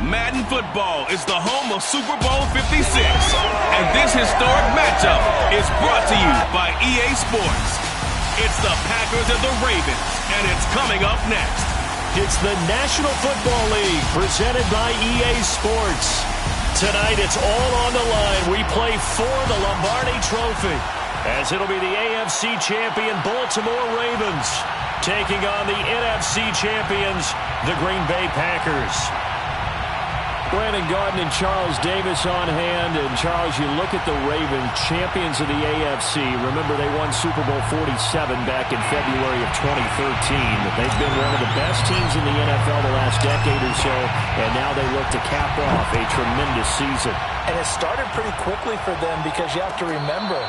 Madden Football is the home of Super Bowl 56, and this historic matchup is brought to you by EA Sports. It's the Packers and the Ravens, and it's coming up next. It's the National Football League presented by EA Sports. Tonight it's all on the line. We play for the Lombardi Trophy, as it'll be the AFC champion Baltimore Ravens taking on the NFC champions, the Green Bay Packers. Brandon Gaudin and Charles Davis on hand. And Charles, you look at the Ravens, champions of the AFC. Remember, they won Super Bowl 47 back in February of 2013. They've been one of the best teams in the NFL the last decade or so, and now they look to cap off a tremendous season. And it started pretty quickly for them, because you have to remember,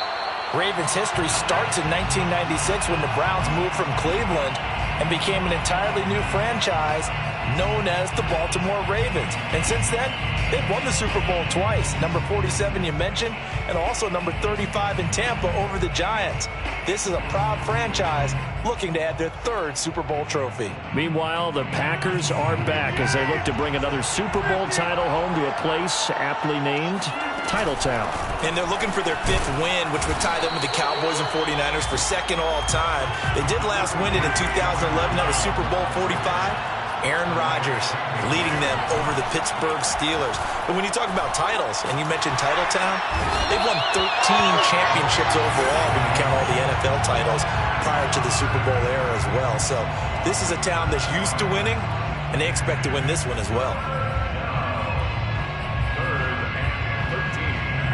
Ravens history starts in 1996 when the Browns moved from Cleveland and became an entirely new franchise known as the Baltimore Ravens. And since then, they've won the Super Bowl twice. Number 47 you mentioned, and also number 35 in Tampa over the Giants. This is a proud franchise looking to add their third Super Bowl trophy. Meanwhile, the Packers are back as they look to bring another Super Bowl title home to a place aptly named Titletown. And they're looking for their fifth win, which would tie them with the Cowboys and 49ers for second all time. They did last win it in 2011. That was Super Bowl 45. Aaron Rodgers leading them over the Pittsburgh Steelers. But when you talk about titles, and you mentioned Titletown, they've won 13 championships overall when you count all the NFL titles prior to the Super Bowl era as well. So this is a town that's used to winning, and they expect to win this one as well.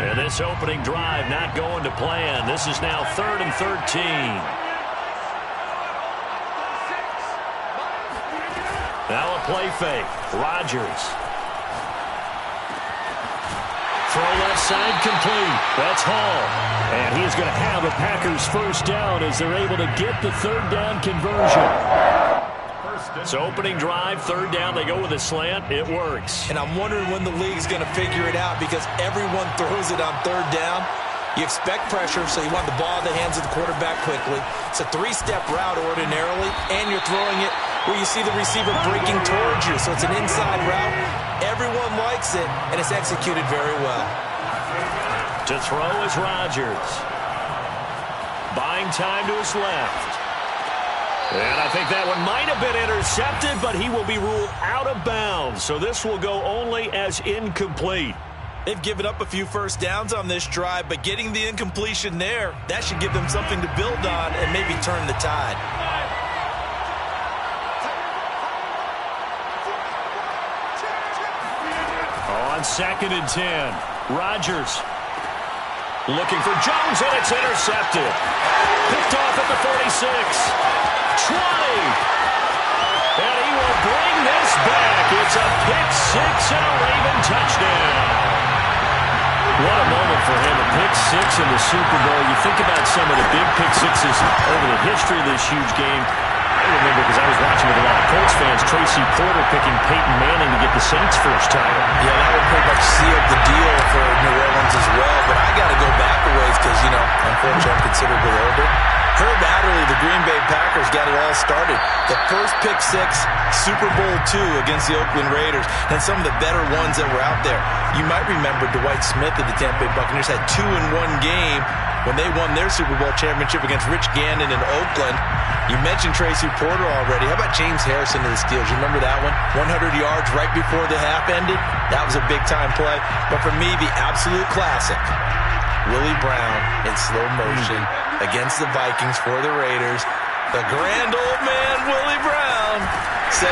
And this opening drive not going to plan. This is now 3rd and 13. Now a play fake. Rodgers. Throw left side complete. That's Hall. And he's going to have a Packers first down as they're able to get the third down conversion. So opening drive, third down, they go with a slant. It works. And I'm wondering when the league's going to figure it out, because everyone throws it on third down. You expect pressure, so you want the ball in the hands of the quarterback quickly. It's a three-step route ordinarily, and you're throwing it where you see the receiver breaking towards you. So it's an inside route. Everyone likes it, and it's executed very well. To throw is Rodgers. Buying time to his left. And I think that one might have been intercepted, but he will be ruled out of bounds. So this will go only as incomplete. They've given up a few first downs on this drive, but getting the incompletion there, that should give them something to build on and maybe turn the tide. On 2nd and 10, Rodgers looking for Jones, and it's intercepted. Picked off at the 46. 20. And he will bring this back. It's a pick six and a Raven touchdown. What a moment for him, a pick six in the Super Bowl. You think about some of the big pick sixes over the history of this huge game. I remember, because I was watching with a lot of Colts fans, Tracy Porter picking Peyton Manning to get the Saints' first title. Yeah, that would pretty much seal the deal for New Orleans as well. But I got to go back a ways because, unfortunately, I'm considerably older. Herb Adderley, the Green Bay Packers, got it all started. The first pick six, Super Bowl II against the Oakland Raiders, and some of the better ones that were out there. You might remember Dwight Smith of the Tampa Bay Buccaneers had 2 in one game when they won their Super Bowl championship against Rich Gannon in Oakland. You mentioned Tracy Porter already. How about James Harrison of the Steelers? You remember that one? 100 yards right before the half ended. That was a big-time play. But for me, the absolute classic, Willie Brown in slow motion against the Vikings for the Raiders. The grand old man, Willie Brown, 75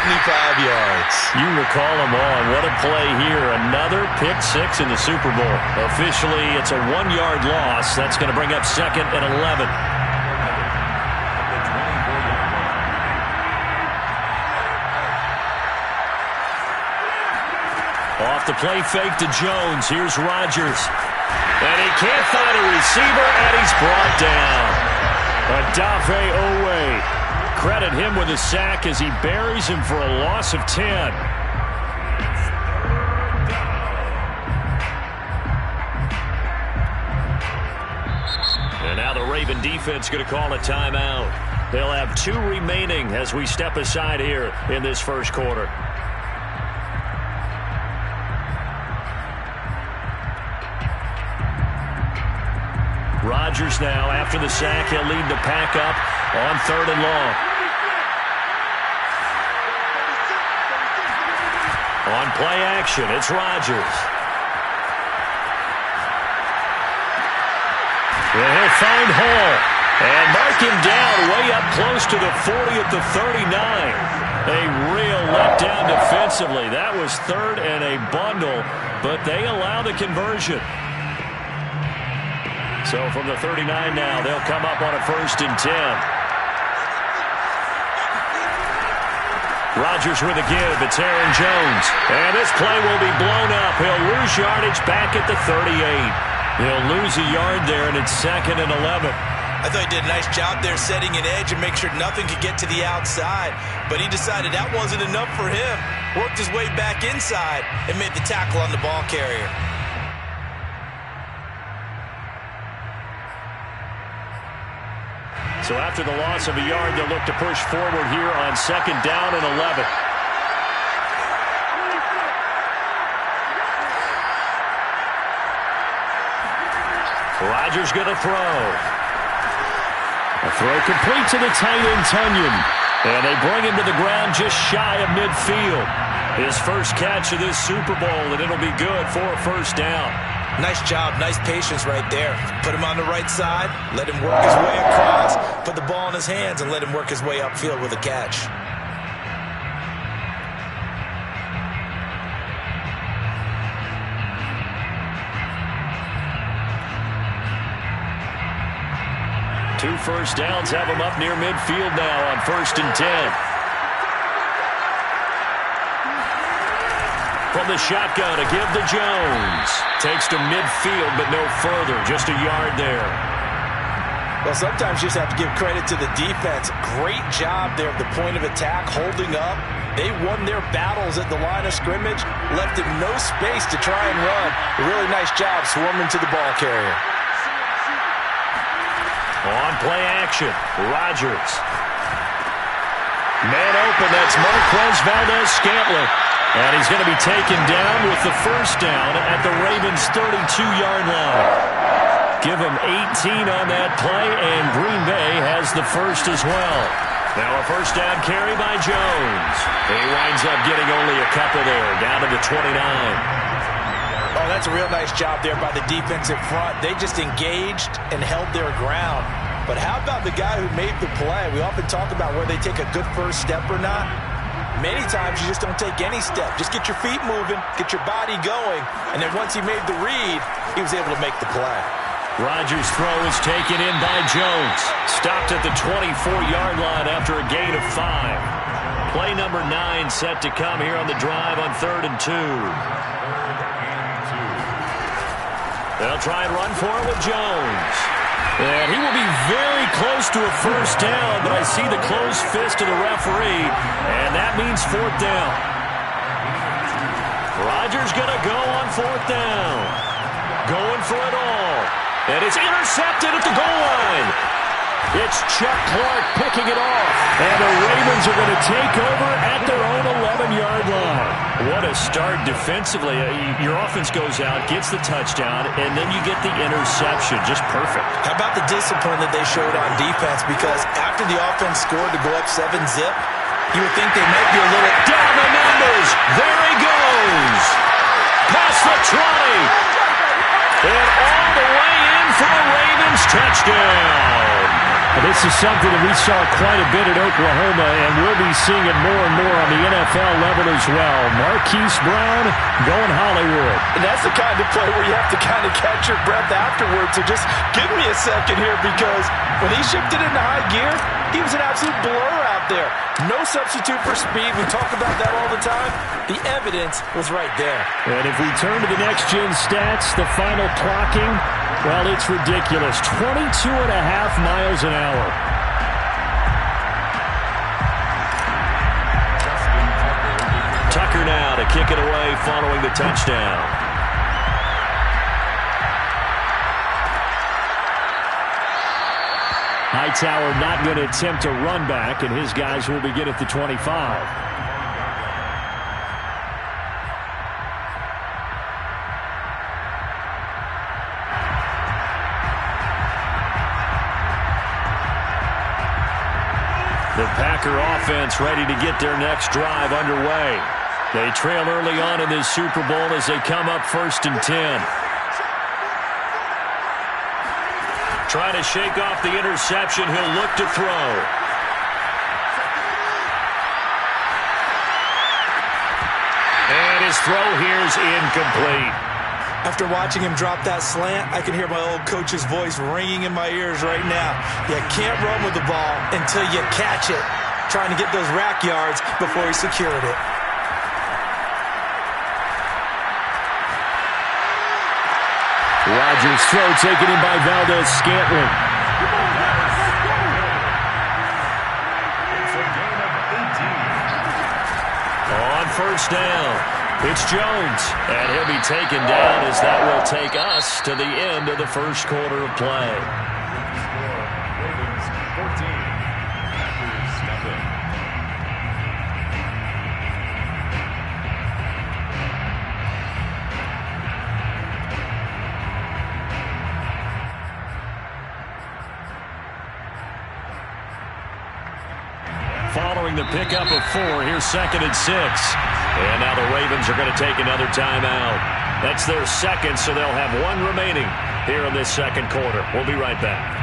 yards. You recall them all. What a play here. Another pick six in the Super Bowl. Officially, it's a 1-yard loss. That's going to bring up 2nd and 11. Off the play fake to Jones. Here's Rodgers. And he can't find a receiver, and he's brought down. Odafe Oweh. Credit him with a sack as he buries him for a loss of 10. And now the Ravens Raven defense going to call a timeout. They'll have 2 remaining as we step aside here in this first quarter. Rodgers now, after the sack, he'll lead the pack up on 3rd and long. On play action, it's Rodgers. Well, he'll find Hall and mark him down way up close to the 40 at the 39. A real letdown defensively. That was 3rd and a bundle, but they allow the conversion. So from the 39 now, they'll come up on a 1st and 10. Rodgers with a give. It's Aaron Jones. And this play will be blown up. He'll lose yardage back at the 38. He'll lose a yard there, and it's 2nd and 11. I thought he did a nice job there setting an edge and make sure nothing could get to the outside. But he decided that wasn't enough for him. Worked his way back inside and made the tackle on the ball carrier. So after the loss of a yard, they'll look to push forward here on 2nd down and 11. Rodgers going to throw. A throw complete to the tight end, Tunyon. And they bring him to the ground just shy of midfield. His first catch of this Super Bowl, and it'll be good for a 1st down. Nice job, nice patience right there. Put him on the right side, let him work his way across, put the ball in his hands, and let him work his way upfield with a catch. Two first downs have him up near midfield now on 1st and 10. From the shotgun, a give to Jones. Takes to midfield, but no further. Just a yard there. Well, sometimes you just have to give credit to the defense. Great job there at the point of attack, holding up. They won their battles at the line of scrimmage, left him no space to try and run. A really nice job swarming to the ball carrier. On play action, Rodgers. Man open, that's Marquez Valdes-Scantling. And he's going to be taken down with the 1st down at the Ravens' 32-yard line. Give him 18 on that play, and Green Bay has the 1st as well. Now a 1st down carry by Jones. He winds up getting only a couple there, down to the 29. Oh, that's a real nice job there by the defensive front. They just engaged and held their ground. But how about the guy who made the play? We often talk about whether they take a good first step or not. Many times you just don't take any step. Just get your feet moving, get your body going, and then once he made the read, he was able to make the play. Rodgers' throw is taken in by Jones. Stopped at the 24-yard line after a gain of 5. Play number 9 set to come here on the drive on 3rd and 2. They'll try and run for it with Jones. And he will be very close to a 1st down, but I see the closed fist of the referee, and that means 4th down. Rodgers going to go on 4th down. Going for it all. And it's intercepted at the goal line. It's Chuck Clark picking it off. And the Ravens are going to take over at their own 11-yard line. What a start defensively. Your offense goes out, gets the touchdown, and then you get the interception. Just perfect. How about the discipline that they showed on defense? Because after the offense scored to go up 7-0, you would think they might be a little... Down the numbers. There he goes. Past the 20. And all the way in for a Ravens touchdown. This is something that we saw quite a bit at Oklahoma, and we'll be seeing it more and more on the NFL level as well. Marquise Brown going Hollywood. And that's the kind of play where you have to kind of catch your breath afterwards. So just give me a second here, because when he shifted into high gear, he was an absolute blur out there. No substitute for speed. We talk about that all the time. The evidence was right there. And if we turn to the next-gen stats, the final clocking, well, it's ridiculous. 22.5 miles an hour. Tucker now to kick it away following the touchdown. Hightower not going to attempt a run back, and his guys will begin at the 25. The Packer offense ready to get their next drive underway. They trail early on in this Super Bowl as they come up 1st and 10. Trying to shake off the interception. He'll look to throw. And his throw here is incomplete. After watching him drop that slant, I can hear my old coach's voice ringing in my ears right now. You can't run with the ball until you catch it. Trying to get those rack yards before he secured it. Rodgers' throw taken in by Valdes-Scantling. On 1st down, it's Jones, and he'll be taken down as that will take us to the end of the 1st quarter of play. Ravens 14, Packers nothing. Following the pickup of 4, here's 2nd and 6. And now the Ravens are going to take another timeout. That's their second, so they'll have 1 remaining here in this 2nd quarter. We'll be right back.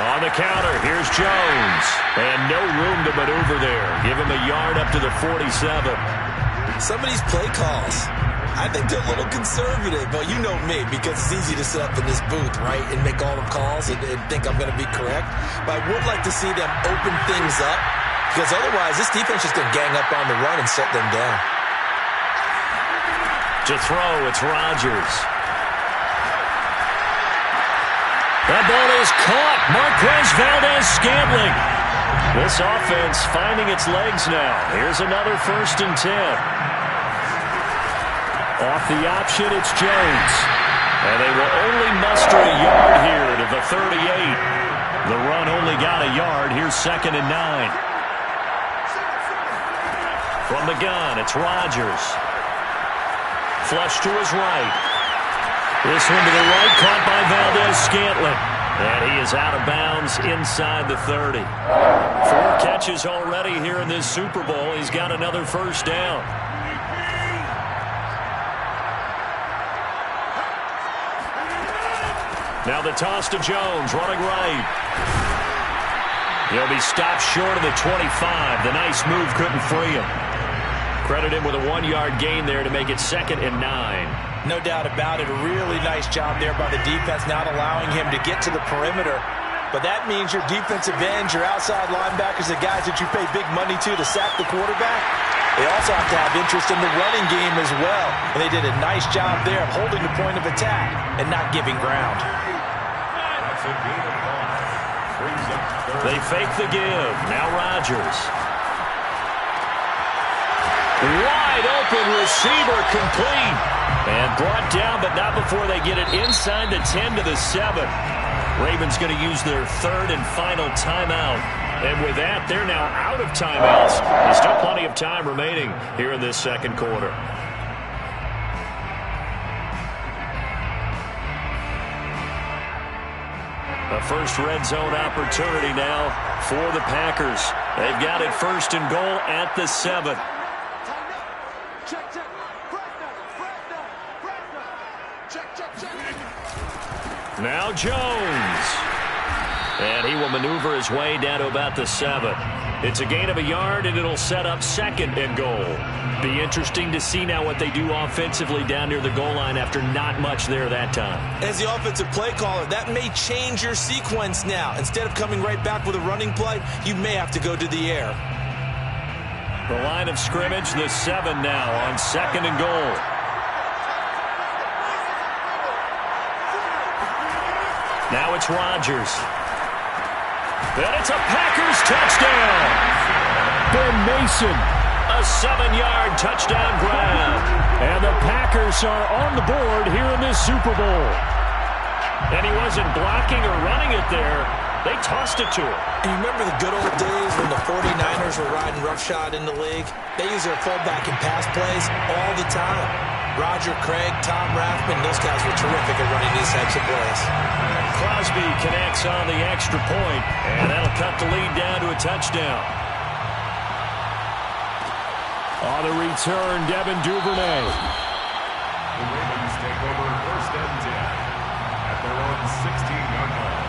On the counter, here's Jones. And no room to maneuver there. Give him a yard up to the 47. Some of these play calls, I think they're a little conservative, but you know me, because it's easy to sit up in this booth, right, and make all the calls and think I'm going to be correct. But I would like to see them open things up, because otherwise this defense is going to gang up on the run and shut them down. To throw, it's Rodgers. That ball is caught. Marquez Valdes-Scantling. This offense finding its legs now. Here's another 1st and 10. Off the option, it's Jones. And they will only muster a yard here to the 38. The run only got a yard. Here's 2nd and 9. From the gun, it's Rodgers. Flush to his right. This one to the right, caught by Valdes-Scantling. And he is out of bounds inside the 30. 4 catches already here in this Super Bowl. He's got another 1st down. Now the toss to Jones, running right. He'll be stopped short of the 25. The nice move couldn't free him. Credit him with a 1-yard gain there to make it 2nd and 9. No doubt about it. A really nice job there by the defense, not allowing him to get to the perimeter. But that means your defensive ends, your outside linebackers, the guys that you pay big money to sack the quarterback, they also have to have interest in the running game as well. And they did a nice job there of holding the point of attack and not giving ground. They fake the give. Now Rodgers. Wide open receiver, complete. And brought down, but not before they get it inside the 10 to the 7. Ravens going to use their 3rd and final timeout. And with that, they're now out of timeouts. There's still plenty of time remaining here in this 2nd quarter. A first red zone opportunity now for the Packers. They've got it 1st and goal at the 7. Now Jones. And he will maneuver his way down to about the 7. It's a gain of a yard, and it'll set up 2nd and goal. Be interesting to see now what they do offensively down near the goal line after not much there that time. As the offensive play caller, that may change your sequence now. Instead of coming right back with a running play, you may have to go to the air. The line of scrimmage, the 7 now on 2nd and goal. Now it's Rodgers. Then it's a Packers touchdown. Ben Mason A 7-yard touchdown grab. And the Packers are on the board here in this Super Bowl. And he wasn't blocking or running it there. They tossed it to him. And you remember the good old days when the 49ers were riding roughshod in the league? They use their fullback in pass plays all the time. Roger Craig, Tom Rathman, those guys were terrific at running these types of plays. Crosby connects on the extra point, and that'll cut the lead down to a touchdown. On the return, Devin Duvernay. The Ravens take over 1st and 10 at their own 16-yard line.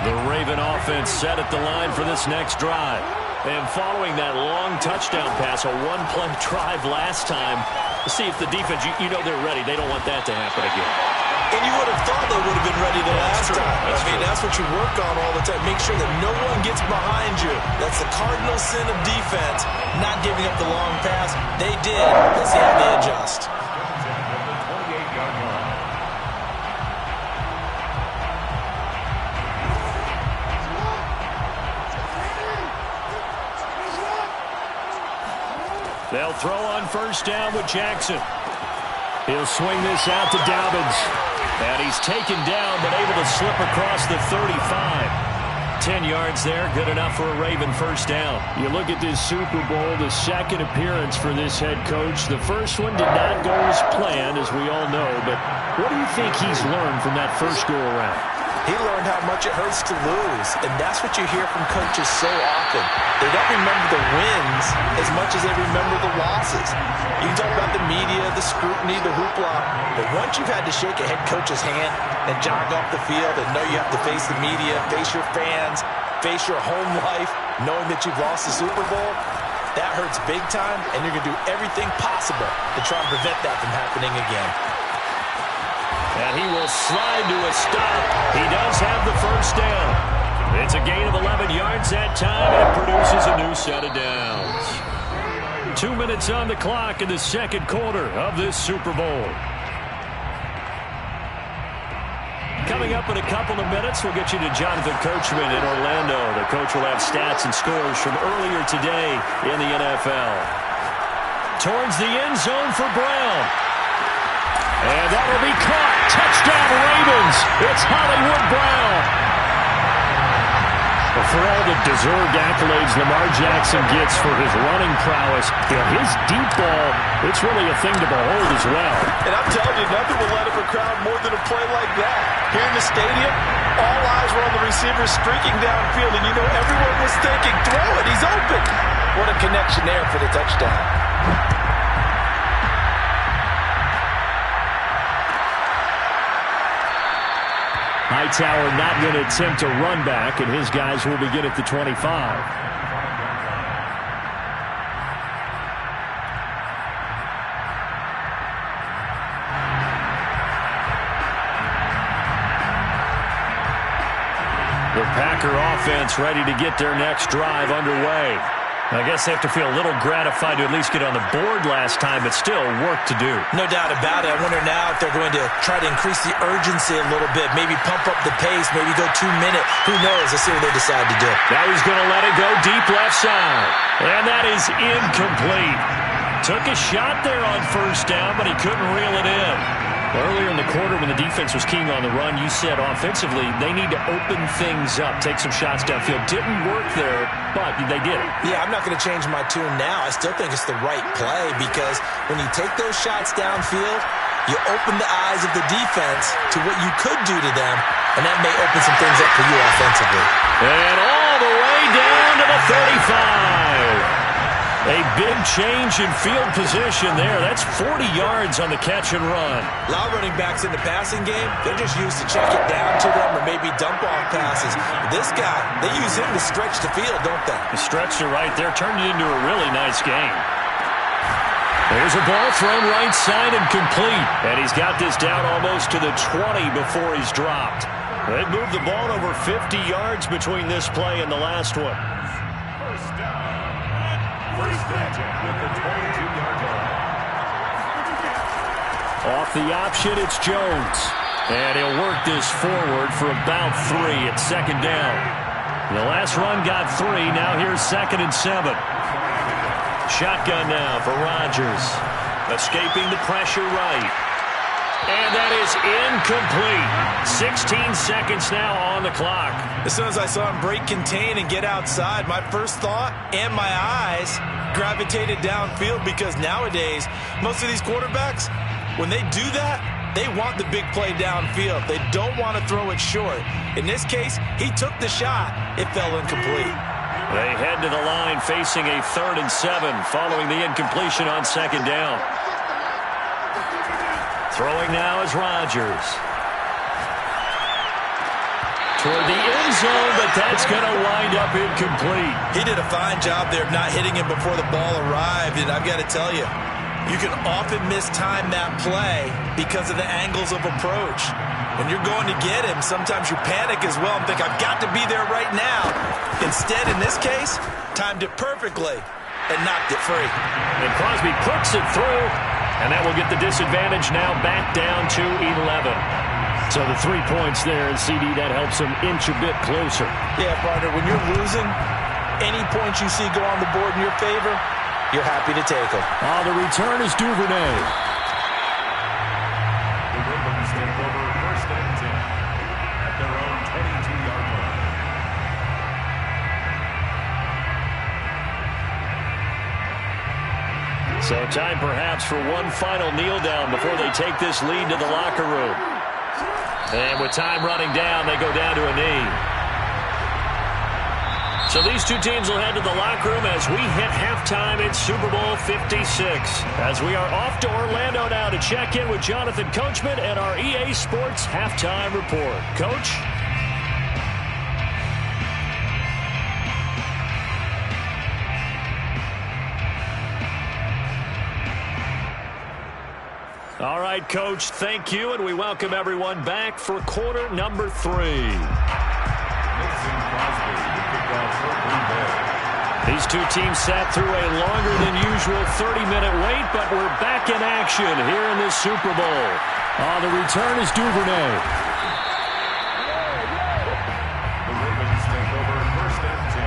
The Raven offense set at the line for this next drive. And following that long touchdown pass, a one-play drive last time, to see if the defense, you know they're ready. They don't want that to happen again. And you would have thought they would have been ready the last time. That's what you work on all the time. Make sure that no one gets behind you. That's the cardinal sin of defense, not giving up the long pass. They did. Let's see how they adjust. They'll throw on 1st down with Jackson. He'll swing this out to Dobbins. And he's taken down, but able to slip across the 35. 10 yards there, good enough for a Raven 1st down. You look at this Super Bowl, the second appearance for this head coach. The first one did not go as planned, as we all know. But what do you think he's learned from that first go-around? He learned how much it hurts to lose, and that's what you hear from coaches so often. They don't remember the wins as much as they remember the losses. You can talk about the media, the scrutiny, the hoopla, but once you've had to shake a head coach's hand and jog off the field and know you have to face the media, face your fans, face your home life, knowing that you've lost the Super Bowl, that hurts big time, and you're going to do everything possible to try and prevent that from happening again. And he will slide to a stop. He does have the 1st down. It's a gain of 11 yards that time, and it produces a new set of downs. 2 minutes on the clock in the second quarter of this Super Bowl. Coming up in a couple of minutes, we'll get you to Jonathan Coachman in Orlando. The coach will have stats and scores from earlier today in the NFL. Towards the end zone for Brown. And that'll be caught. Touchdown, Ravens. It's Hollywood Brown. Well, for all the deserved accolades Lamar Jackson gets for his running prowess, his deep ball, it's really a thing to behold as well. And I'm telling you, nothing will let up a crowd more than a play like that. Here in the stadium, all eyes were on the receiver streaking downfield, and you know everyone was thinking, throw it, he's open. What a connection there for the touchdown. Hightower not going to attempt a run back, and his guys will begin at the 25. The Packer offense ready to get their next drive underway. I guess they have to feel a little gratified to at least get on the board last time, but still work to do. No doubt about it. I wonder now if they're going to try to increase the urgency a little bit, maybe pump up the pace, maybe go 2 minutes. Who knows? Let's see what they decide to do. Now he's going to let it go deep left side. And that is incomplete. Took a shot there on 1st down, but he couldn't reel it in. Earlier in the quarter when the defense was keying on the run, you said offensively they need to open things up, take some shots downfield. Didn't work there, but they did it. Yeah, I'm not going to change my tune now. I still think it's the right play because when you take those shots downfield, you open the eyes of the defense to what you could do to them, and that may open some things up for you offensively. And all the way down to the 35. A big change in field position there. That's 40 yards on the catch and run. A lot of running backs in the passing game, they're just used to check it down to them or maybe dump off passes. But this guy, they use him to stretch the field, don't they? The stretch to right there turned it into a really nice game. There's a ball thrown right side and complete. And he's got this down almost to the 20 before he's dropped. They've moved the ball over 50 yards between this play and the last one. First down. First and 10 at the 22-yard line. Off the option, it's Jones. And he'll work this forward for about 3 at second down. The last run got 3. Now here's 2nd and 7. Shotgun now for Rodgers. Escaping the pressure right. And that is incomplete. 16 seconds now on the clock. As soon as I saw him break contain and get outside, my first thought and my eyes gravitated downfield, because nowadays, most of these quarterbacks, when they do that, they want the big play downfield. They don't want to throw it short. In this case, he took the shot. It fell incomplete. They head to the line facing a 3rd and 7 following the incompletion on 2nd down. Throwing now is Rodgers. Toward the end zone, but that's going to wind up incomplete. He did a fine job there of not hitting him before the ball arrived, and I've got to tell you, you can often mistime that play because of the angles of approach. When you're going to get him, sometimes you panic as well and think, I've got to be there right now. Instead, in this case, timed it perfectly and knocked it free. And Crosby puts it through, and that will get the disadvantage now back down to 11. So the 3 points there, and CD, that helps him inch a bit closer. Yeah, partner, when you're losing, any points you see go on the board in your favor, you're happy to take them. The return is Duvernay. The Ravens take over 1st and 10 at their own 22-yard line. So time perhaps for one final kneel down before they take this lead to the locker room. And with time running down, they go down to a knee. So these two teams will head to the locker room as we hit halftime in Super Bowl 56. As we are off to Orlando now to check in with Jonathan Coachman and our EA Sports halftime report. Coach? All right, Coach, thank you, and we welcome everyone back for quarter number 3. These two teams sat through a longer than usual 30-minute wait, but we're back in action here in this Super Bowl. The return is Duvernay. The Ravens take over 1st and 10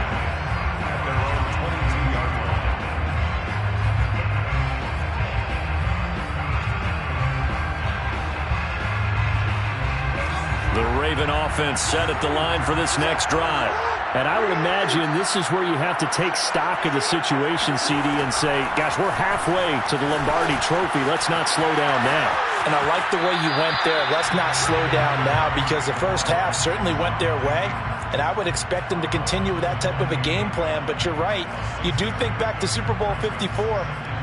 at their own 22-yard line. The Raven offense set at the line for this next drive. And I would imagine this is where you have to take stock of the situation, CD, and say, gosh, we're halfway to the Lombardi Trophy. Let's not slow down now. And I like the way you went there. Let's not slow down now, because the first half certainly went their way. And I would expect them to continue with that type of a game plan. But you're right. You do think back to Super Bowl 54.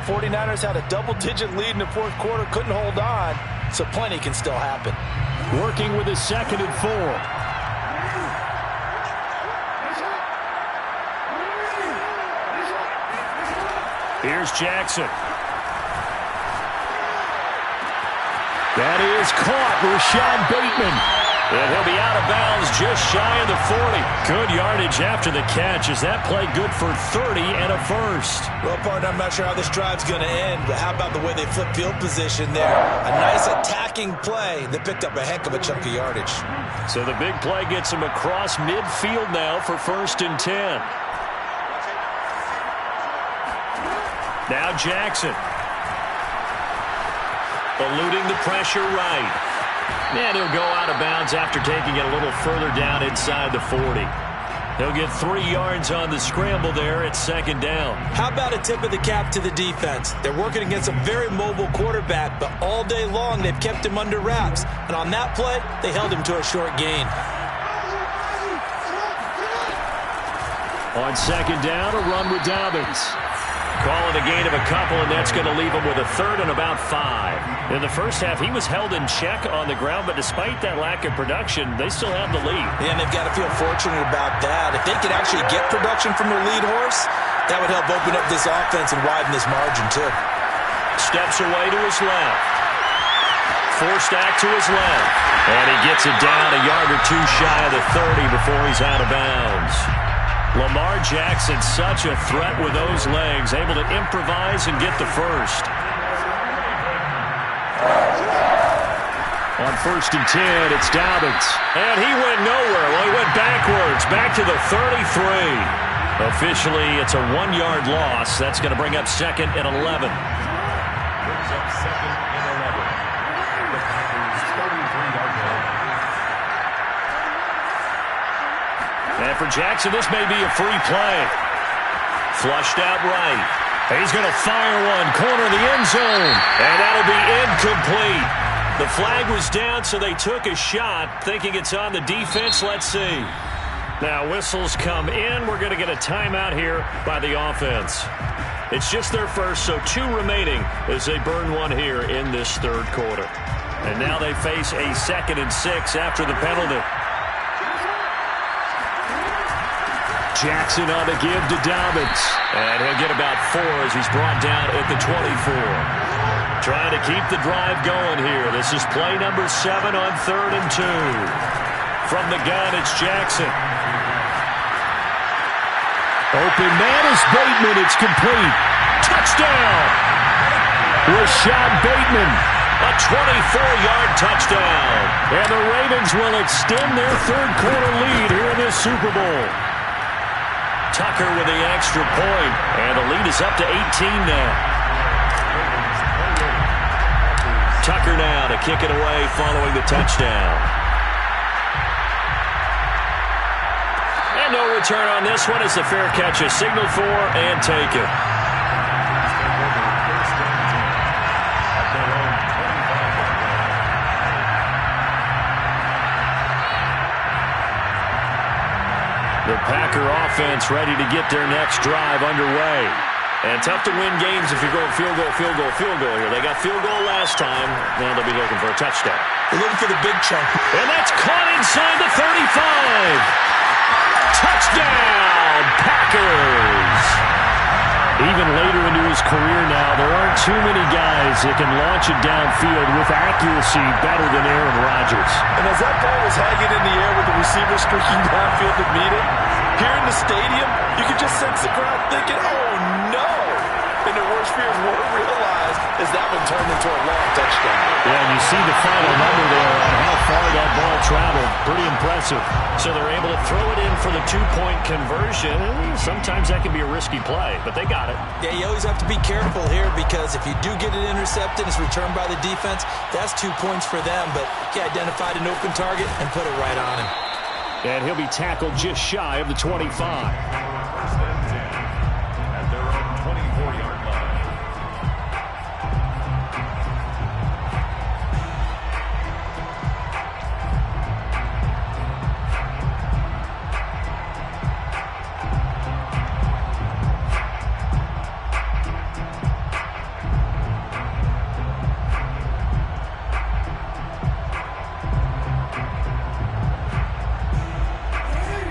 49ers had a double-digit lead in the 4th quarter, couldn't hold on. So plenty can still happen. Working with a 2nd and 4. Here's Jackson. That is caught. Rashad Bateman. And he'll be out of bounds just shy of the 40. Good yardage after the catch. Is that play good for 30 and a first? Well, partner, I'm not sure how this drive's going to end, but how about the way they flip field position there? A nice attacking play that picked up a heck of a chunk of yardage. So the big play gets him across midfield now for 1st and 10. Now Jackson. Eluding the pressure right. And he'll go out of bounds after taking it a little further down inside the 40. He'll get 3 yards on the scramble there at 2nd down. How about a tip of the cap to the defense? They're working against a very mobile quarterback, but all day long they've kept him under wraps. And on that play, they held him to a short gain. On 2nd down, a run with Dobbins. Call it a gain of a couple, and that's going to leave him with a 3rd and about 5. In the first half, he was held in check on the ground, but despite that lack of production, they still have the lead. And they've got to feel fortunate about that. If they could actually get production from their lead horse, that would help open up this offense and widen this margin, too. Steps away to his left. Four stack to his left. And he gets it down a yard or two shy of the 30 before he's out of bounds. Lamar Jackson, such a threat with those legs, able to improvise and get the first. On 1st and 10, it's Dobbins. And he went nowhere. Well, he went backwards, back to the 33. Officially, it's a 1-yard loss. That's going to bring up 2nd and 11. Brings up 2nd and 11. The Packers' 33-yard line. And for Jackson, this may be a free play. Flushed out right. He's going to fire one, corner of the end zone. And that'll be incomplete. The flag was down, so they took a shot, thinking it's on the defense. Let's see. Now whistles come in. We're going to get a timeout here by the offense. It's just their first, so 2 remaining as they burn one here in this 3rd quarter. And now they face a 2nd and 6 after the penalty. Jackson on the give to Dobbins. And he'll get about 4 as he's brought down at the 24. Trying to keep the drive going here. This is play number 7 on 3rd and 2. From the gun, it's Jackson. Open man is Bateman. It's complete. Touchdown! Rashad Bateman. A 24-yard touchdown. And the Ravens will extend their 3rd quarter lead here in this Super Bowl. Tucker with the extra point. And the lead is up to 18 now. Tucker now to kick it away following the touchdown. And no return on this one as the fair catch is signaled for and taken. The Packer offense ready to get their next drive underway. And tough to win games if you're going field goal here. They got field goal last time. Now they'll be looking for a touchdown. They're looking for the big chunk. And that's caught inside the 35. Touchdown, Packers! Even later into his career now, there aren't too many guys that can launch it downfield with accuracy better than Aaron Rodgers. And as that ball was hanging in the air with the receiver streaking downfield to meet it, here in the stadium, you could just sense the crowd thinking, oh no! And their worst fears weren't realized as that one turned into a long touchdown. Yeah, and you see the final number there on how far that ball traveled. Pretty impressive. So they're able to throw it in for the 2-point conversion. Sometimes that can be a risky play, but they got it. Yeah, you always have to be careful here because if you do get it intercepted, it's returned by the defense, that's 2 points for them. But he identified an open target and put it right on him. And he'll be tackled just shy of the 25. 1st and 10 at their own 24-yard line.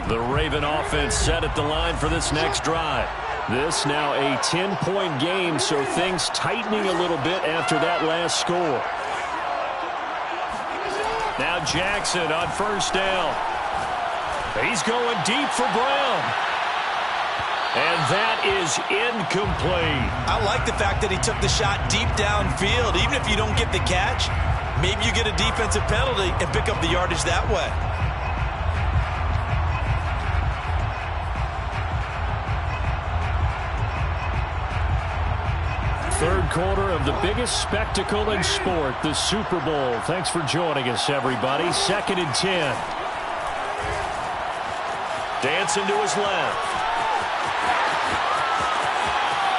The Raven offense set at the line for this next drive. This now a 10-point game, so things tightening a little bit after that last score. Now Jackson on 1st down. He's going deep for Brown. And that is incomplete. I like the fact that he took the shot deep downfield. Even if you don't get the catch, maybe you get a defensive penalty and pick up the yardage that way. 3rd quarter of the biggest spectacle in sport, the Super Bowl. Thanks for joining us, everybody. 2nd and 10. Dancing to his left.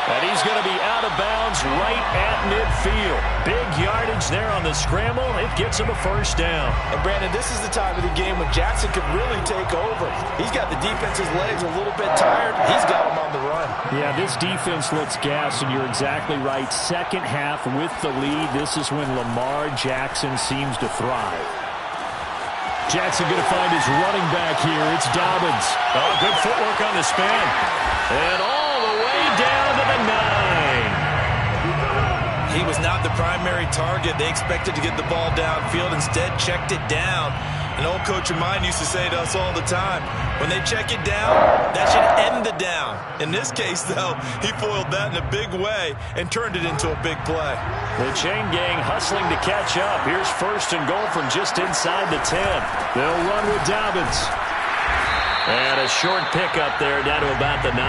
And he's going to be out of bounds right at midfield. Big yardage there on the scramble. It gets him a 1st down. And Brandon, this is the time of the game when Jackson could really take over. He's got the defense's legs a little bit tired. He's got him on the run. Yeah, this defense looks gassed, and you're exactly right. 2nd half with the lead. This is when Lamar Jackson seems to thrive. Jackson going to find his running back here. It's Dobbins. Oh, good footwork on the span. And all the way down to the 9. He was not the primary target. They expected to get the ball downfield, instead checked it down. An old coach of mine used to say to us all the time, when they check it down, that should end the down. In this case, though, he foiled that in a big way and turned it into a big play. The chain gang hustling to catch up. Here's first and goal from just inside the 10. They'll run with Dobbins. And a short pickup there down to about the 9.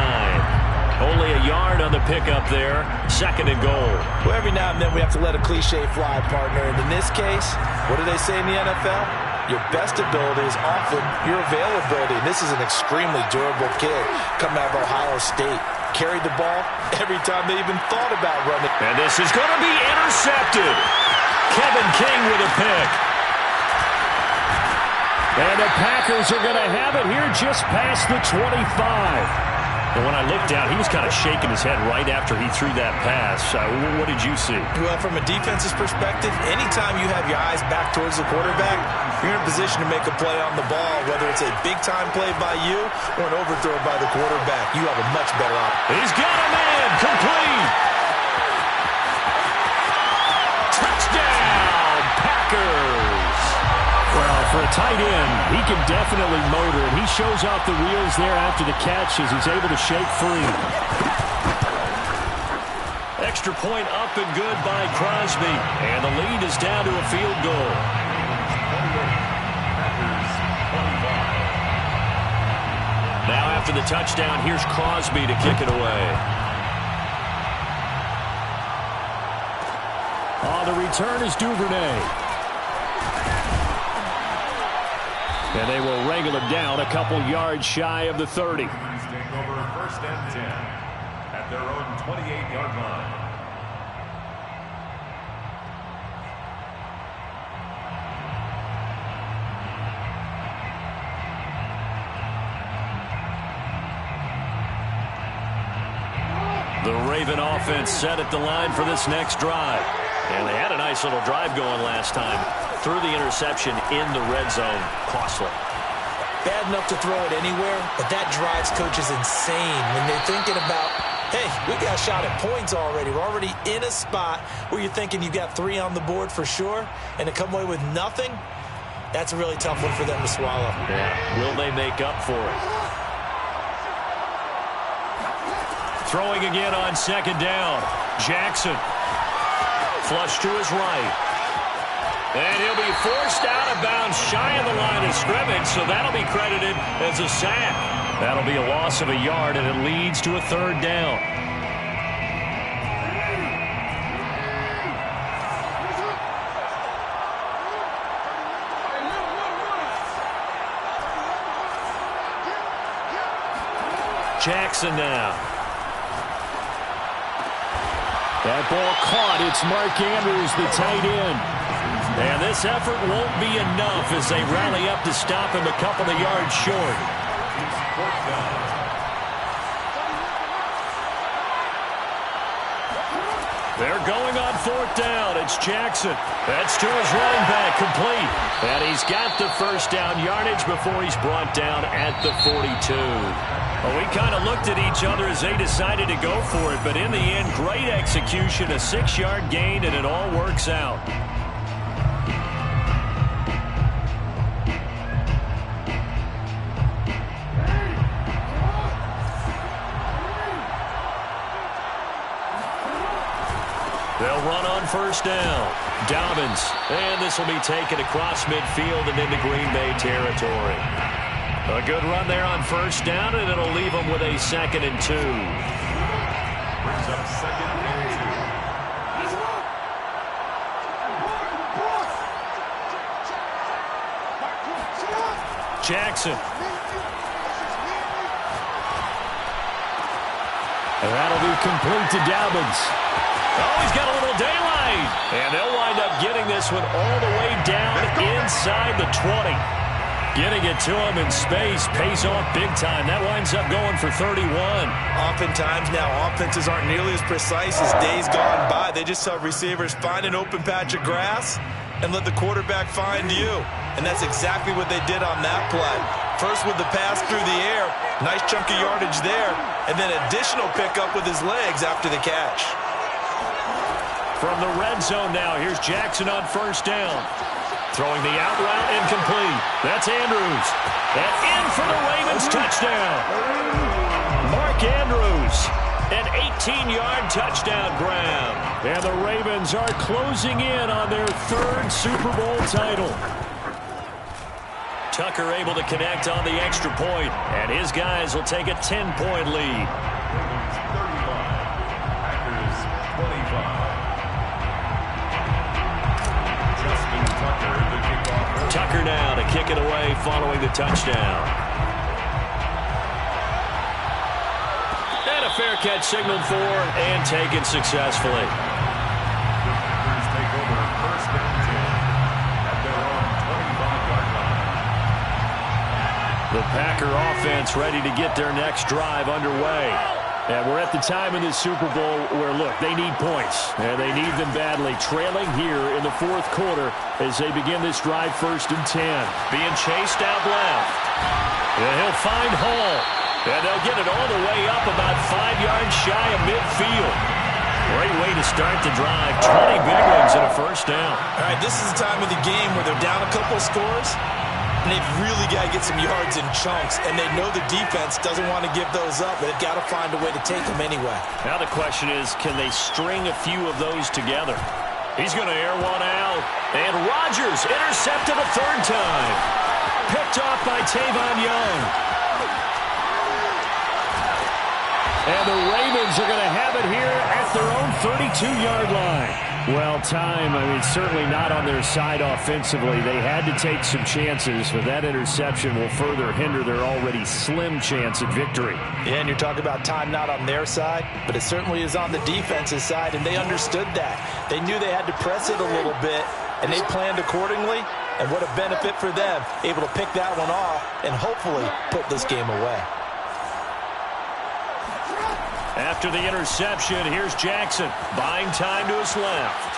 Only a yard on the pickup there. Second and goal. Well, every now and then we have to let a cliche fly, partner. And in this case, what do they say in the NFL? Your best ability is often your availability. And this is an extremely durable kid coming out of Ohio State. Carried the ball every time they even thought about running. And this is going to be intercepted. Kevin King with a pick. And the Packers are going to have it here just past the 25. And when I looked down, he was kind of shaking his head right after he threw that pass. What did you see? Well, from a defense's perspective, anytime you have your eyes back towards the quarterback, you're in a position to make a play on the ball, whether it's a big-time play by you or an overthrow by the quarterback. You have a much better option. He's got him in. Complete. Touchdown, Packers. Well, for a tight end, he can definitely motor, and he shows off the wheels there after the catch as he's able to shake free. Extra point up and good by Crosby, and the lead is down to a field goal. Now after the touchdown, here's Crosby to kick it away. The return is Duvernay. And they will wrangle him down a couple yards shy of the 30. Take over first and 10 at their own 28-yard line. The Raven offense set at the line for this next drive. And they had a nice little drive going last time. Threw the interception in the red zone. Costly. Bad enough to throw it anywhere, but that drives coaches insane when they're thinking about, hey, we got a shot at points already. We're already in a spot where you're thinking you got 3 on the board for sure, and to come away with nothing, that's a really tough one for them to swallow. Yeah. Will they make up for it? Throwing again on second down. Jackson. Flush to his right. And he'll be forced out of bounds shy of the line of scrimmage, so that'll be credited as a sack. That'll be a loss of a yard, and it leads to a third down. Jackson now. That ball caught. It's Mark Andrews, the tight end. And this effort won't be enough as they rally up to stop him a couple of yards short. They're going on fourth down. It's Jackson. That's to his running back, complete. And he's got the first down yardage before he's brought down at the 42. Well, we kind of looked at each other as they decided to go for it, but in the end, great execution, a 6-yard gain, and it all works out. They'll run on first down. Dobbins, and this will be taken across midfield and into Green Bay territory. A good run there on first down, and it'll leave them with a 2nd and 2. Brings up 2nd and 2. Jackson. And that'll be complete to Dobbins. Oh, he's got a little daylight. And they'll wind up getting this one all the way down inside the 20. Getting it to him in space pays off big time. That winds up going for 31. Oftentimes now, offenses aren't nearly as precise as days gone by. They just have receivers find an open patch of grass and let the quarterback find you. And that's exactly what they did on that play. First with the pass through the air, nice chunk of yardage there, and then additional pickup with his legs after the catch. From the red zone now, here's Jackson on first down. Throwing the out route incomplete. That's Andrews. And in for the Ravens touchdown. Mark Andrews, an 18-yard touchdown grab. And the Ravens are closing in on their third Super Bowl title. Tucker able to connect on the extra point, and his guys will take a 10-point lead. Ravens 35, Packers 25. Justin Tucker, the kickoff. Tucker now to kick it away following the touchdown. And a fair catch signaled for and taken successfully. The Packers take over first and 10 at their own 25-yard line. The Packer offense ready to get their next drive underway. And we're at the time in this Super Bowl where, look, they need points. And they need them badly. Trailing here in the fourth quarter as they begin this drive first and 10. Being chased out left. And he'll find Hall. And they'll get it all the way up about 5 yards shy of midfield. Great way to start the drive. 20 big ones and a first down. All right, this is the time of the game where they're down a couple of scores, and they've really got to get some yards in chunks, and they know the defense doesn't want to give those up, but they've got to find a way to take them anyway. Now the question is, can they string a few of those together? He's going to air one out. And Rodgers intercepted a third time. Picked off by Tavon Young. And the Ravens are going to have it here at their own 32-yard line. Well, time, certainly not on their side offensively. They had to take some chances, but that interception will further hinder their already slim chance at victory. Yeah, and you're talking about time not on their side, but it certainly is on the defense's side, and they understood that. They knew they had to press it a little bit, and they planned accordingly, and what a benefit for them, able to pick that one off and hopefully put this game away. After the interception, here's Jackson, buying time to his left.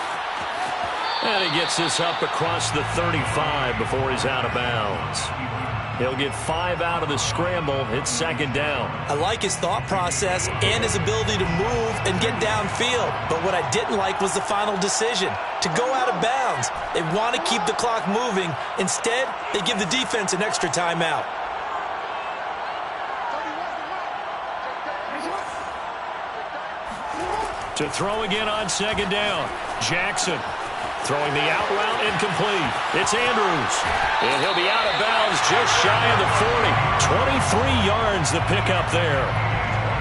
And he gets this up across the 35 before he's out of bounds. He'll get 5 out of the scramble. It's second down. I like his thought process and his ability to move and get downfield. But what I didn't like was the final decision, to go out of bounds. They want to keep the clock moving. Instead, they give the defense an extra timeout. To throw again on second down. Jackson throwing the out route incomplete. It's Andrews. And he'll be out of bounds just shy of the 40. 23 yards the pickup there.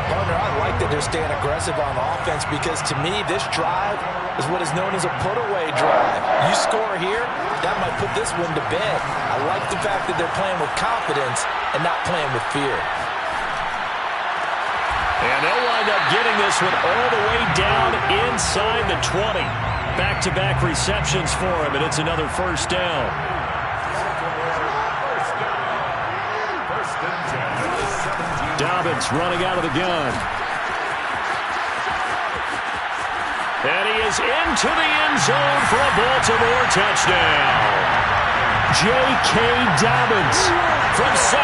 Partner, I like that they're staying aggressive on offense because to me this drive is what is known as a put-away drive. You score here, that might put this one to bed. I like the fact that they're playing with confidence and not playing with fear. And they'll wind up getting this one all the way down inside the 20. Back-to-back receptions for him, and it's another first down. First and 10. Dobbins running out of the gun. And he is into the end zone for a Baltimore touchdown. J.K. Dobbins from 17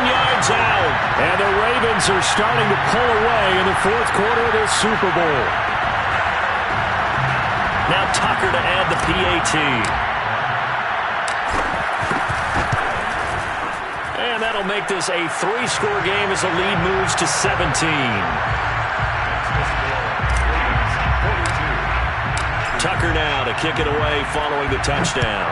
yards out. And the Ravens are starting to pull away in the fourth quarter of this Super Bowl. Now Tucker to add the PAT. And that'll make this a 3-score game as the lead moves to 17. Tucker now to kick it away following the touchdown.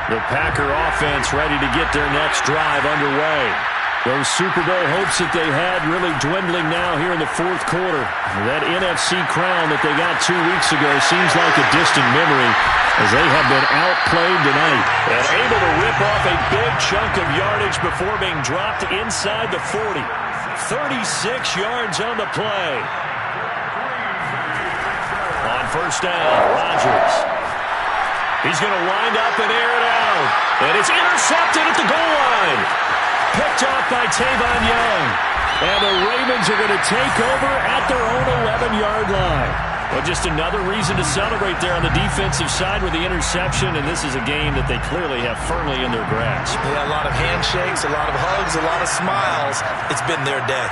The Packer offense ready to get their next drive underway. Those Super Bowl hopes that they had really dwindling now here in the fourth quarter. That NFC crown that they got 2 weeks ago seems like a distant memory as they have been outplayed tonight. And able to rip off a big chunk of yardage before being dropped inside the 40. 36 yards on the play. On first down, Rodgers. He's going to wind up and air it out. And it's intercepted at the goal line. Picked off by Tavon Young. And the Ravens Ravens are going to take over at their own 11-yard line. Well, just another reason to celebrate there on the defensive side with the interception, and this is a game that they clearly have firmly in their grasp. Yeah, a lot of handshakes, a lot of hugs, a lot of smiles. It's been their day.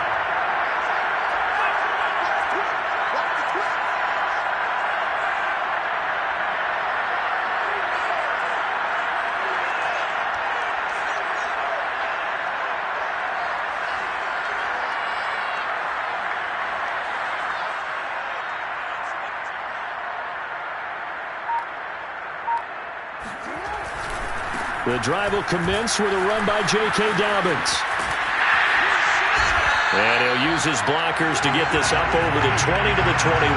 The drive will commence with a run by J.K. Dobbins. And he'll use his blockers to get this up over the 20 to the 21.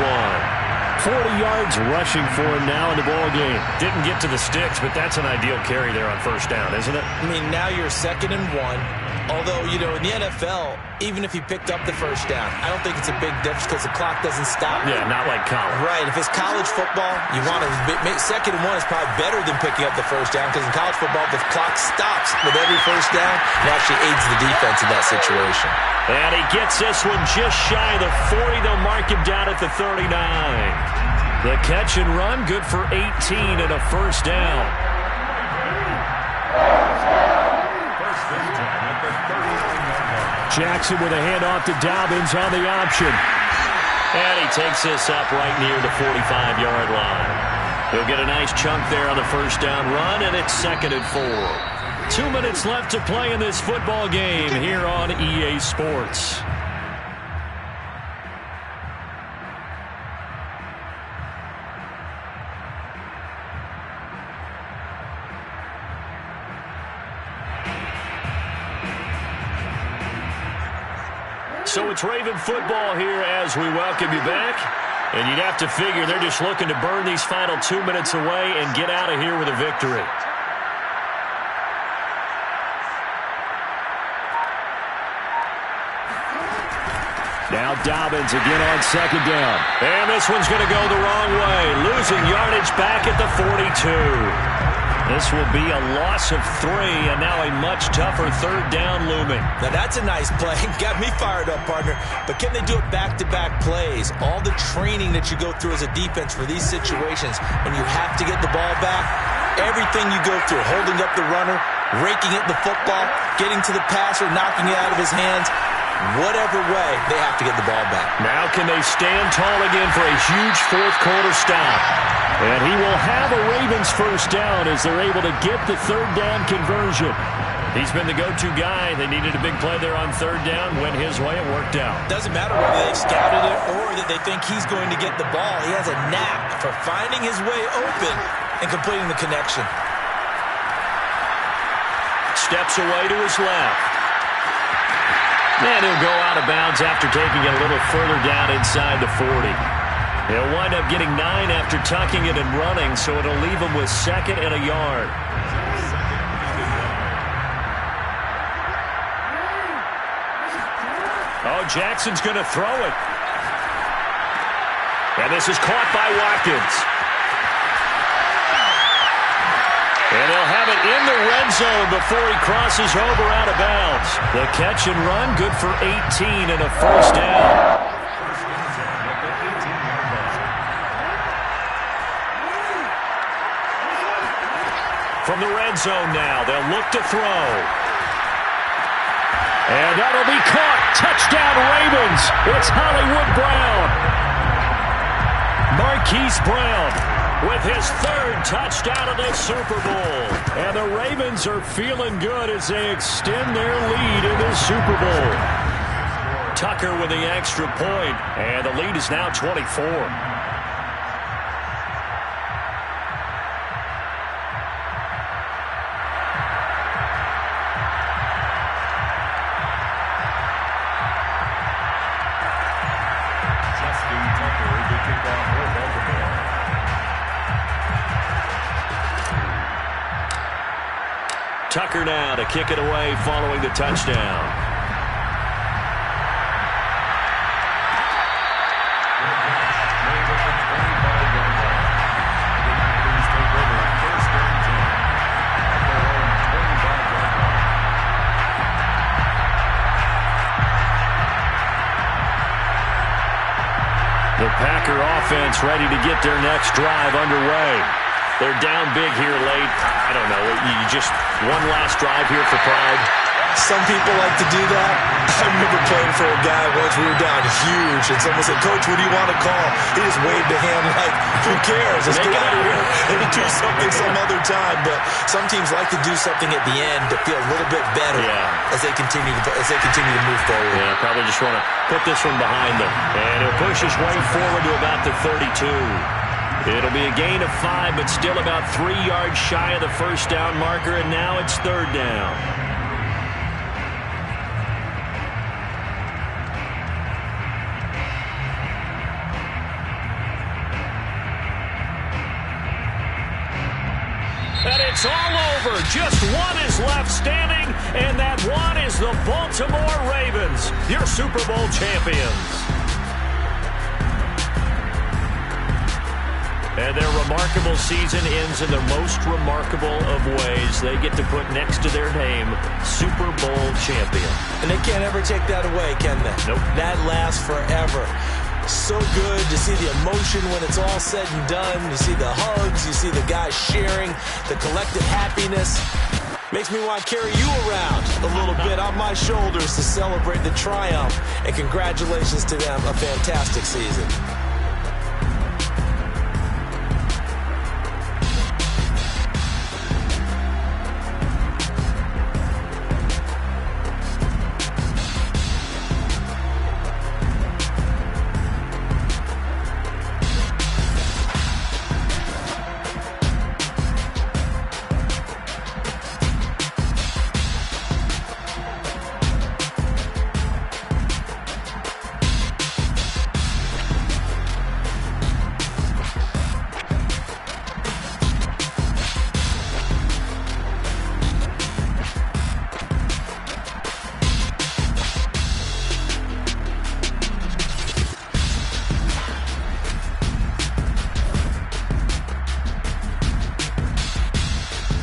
40 yards rushing for him now in the ball game. Didn't get to the sticks, but that's an ideal carry there on first down, isn't it? I mean, now you're 2nd and 1. Although, you know, in the NFL, even if he picked up the first down, I don't think it's a big difference because the clock doesn't stop. Yeah, not like college. Right. If it's college football, you want to make 2nd and 1 is probably better than picking up the first down because in college football, the clock stops with every first down. It actually aids the defense in that situation. And he gets this one just shy of the 40. They'll mark him down at the 39. The catch and run, good for 18 and a first down. Jackson with a handoff to Dobbins on the option. And he takes this up right near the 45-yard line. He'll get a nice chunk there on the first down run, and it's 2nd and 4. 2 minutes left to play in this football game here on EA Sports. So it's Raven football here as we welcome you back. And you'd have to figure they're just looking to burn these final 2 minutes away and get out of here with a victory. Now Dobbins again on 2nd down. And this one's going to go the wrong way. Losing yardage back at the 42. This will be a loss of 3, and now a much tougher 3rd down looming. Now that's a nice play. Got me fired up, partner. But can they do it back-to-back plays? All the training that you go through as a defense for these situations, and you have to get the ball back. Everything you go through, holding up the runner, raking at the football, getting to the passer, knocking it out of his hands. Whatever way, they have to get the ball back. Now can they stand tall again for a huge 4th quarter stop? And he will have a Ravens first down as they're able to get the 3rd down conversion. He's been the go-to guy. They needed a big play there on 3rd down. Went his way. It worked out. Doesn't matter whether they've scouted it or that they think he's going to get the ball. He has a knack for finding his way open and completing the connection. Steps away to his left. And he'll go out of bounds after taking it a little further down inside the 40. He'll wind up getting 9 after tucking it and running, so it'll leave him with 2nd and a yard. Oh, Jackson's going to throw it. And this is caught by Watkins. And he'll have it in the red zone before he crosses over out of bounds. The catch and run, good for 18 and a first down. From the red zone now, they'll look to throw. And that'll be caught. Touchdown, Ravens. It's Hollywood Brown. Marquise Brown with his 3rd touchdown of the Super Bowl. And the Ravens are feeling good as they extend their lead in the Super Bowl. Tucker with the extra point, and the lead is now 24. Tucker now to kick it away following the touchdown. The Packer offense ready to get their next drive underway. They're down big here late. I don't know. You just one last drive here for pride. Some people like to do that. I remember playing for a guy once. We were down huge, and someone said, "Coach, what do you want to call?" He just waved a hand like, "Who cares? Let's get out of here and do something some other time." But some teams like to do something at the end to feel a little bit better as they continue to move forward. Yeah, probably just want to put this one behind them. And he'll push his way forward to about the 32. It'll be a gain of 5, but still about 3 yards shy of the first down marker, and now it's third down. And it's all over. Just one is left standing, and that one is the Baltimore Ravens, your Super Bowl champions. And their remarkable season ends in the most remarkable of ways. They get to put next to their name, Super Bowl champion. And they can't ever take that away, can they? Nope. That lasts forever. So good to see the emotion when it's all said and done. You see the hugs, you see the guys sharing, the collective happiness. Makes me want to carry you around a little bit on my shoulders to celebrate the triumph. And congratulations to them, a fantastic season.